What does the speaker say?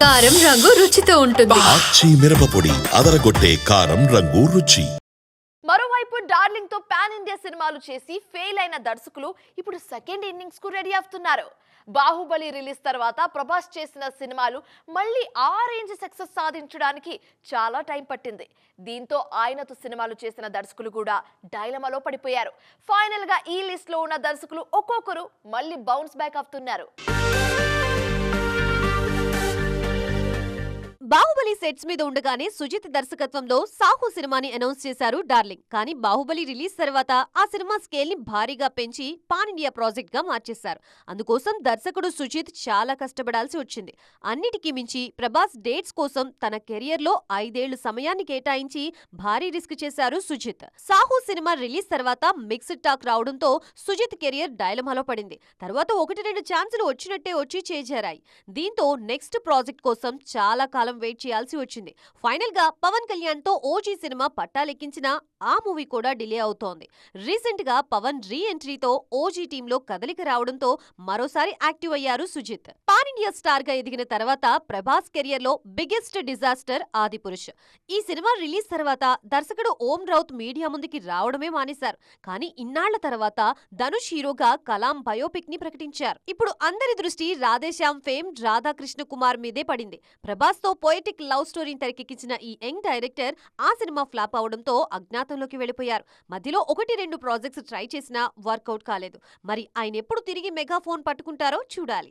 కారం రంగు రుచితో ఉంటుంది. ఆచి మిరపపొడి అదరగొట్టే కారం రంగు రుచి. మరోవైపు డార్లింగ్ తో పాన్ ఇండియా సినిమాలు చేసి ఫెయిల్ అయిన దర్శకులు ఇప్పుడు సెకండ్ ఇన్నింగ్స్ కు రెడీ అవుతున్నారు. బాహుబలి రిలీజ్ తర్వాత ప్రభాస్ చేసిన సినిమాలు మళ్ళీ ఆ రేంజ్ సక్సెస్ సాధించడానికి చాలా టైం పట్టింది. దీంతో ఆయనతో సినిమాలు చేసిన దర్శకులు కూడా డైలమాలో పడిపోయారు. ఫైనల్ గా ఈ లిస్ట్ లో ఉన్న దర్శకులు ఒక్కొక్కరు మళ్ళీ బౌన్స్ బ్యాక్ అవుతున్నారు. బాహుబలి సెట్స్ మీద ఉండగానే సుజిత్ దర్శకత్వంలో సాహు సినిమాని అనౌన్స్ చేశారు డార్లింగ్. కానీ బాహుబలి రిలీజ్ తర్వాత ఆ సినిమా స్కేల్ ని భారీగా పెంచి పాన్ ఇండియా ప్రాజెక్ట్ గా మార్చేశారు. అందుకోసం దర్శకుడు సుజిత్ చాలా కష్టపడాల్సి వచ్చింది. అన్నిటికీ మించి ప్రభాస్ డేట్స్ కోసం తన కెరియర్ లో 5 ఏళ్లు సమయాన్ని కేటాయించి భారీ రిస్క్ చేశారు సుజిత్. సాహు సినిమా రిలీజ్ తర్వాత మిక్స్డ్ టాక్ రావడంతో సుజిత్ కెరియర్ డైలమాలో పడింది. తర్వాత 1-2 ఛాన్సులు వచ్చినట్టే వచ్చి చేజారాయి. దీంతో నెక్స్ట్ ప్రాజెక్ట్ కోసం చాలా కాలం వెయిట్ చేయాల్సి వచ్చింది. ఫైనల్ గా పవన్ కళ్యాణ్ తో ఓజీ సినిమా పట్టాలెక్కించినా ఆ మూవీ కూడా డిలే అవుతోంది. రీసెంట్ గా పవన్ రీ ఎంట్రీతో ఓజీ టీంలో కదలిక రావడంతో మరోసారి యాక్టివ్ అయ్యారు సుజిత్. పాన్ ఇండియా స్టార్ గా ఎదిగిన తర్వాత ప్రభాస్ కెరియర్ లో బిగ్గెస్ట్ డిజాస్టర్ ఆదిపురుష్. ఈ సినిమా రిలీజ్ తర్వాత దర్శకుడు ఓం రౌత్ మీడియా ముందుకి రావడమే మానేశారు. కానీ ఇన్నాళ్ల తర్వాత ధనుష్ హీరోగా కలాం బయోపిక్ ని ప్రకటించారు. ఇప్పుడు అందరి దృష్టి రాధేశ్యామ్ ఫేమ్ రాధాకృష్ణ కుమార్ మీదే పడింది. ప్రభాస్ తో పోయటిక్ లవ్ స్టోరీని తెరకెక్కించిన ఈ యంగ్ డైరెక్టర్ ఆ సినిమా ఫ్లాప్ అవడంతో అజ్ఞాతంలోకి వెళ్లిపోయారు. మధ్యలో 1-2 ప్రాజెక్ట్స్ ట్రై చేసినా వర్కౌట్ కాలేదు. మరి ఆయన ఎప్పుడు తిరిగి మెగాఫోన్ పట్టుకుంటారో చూడాలి.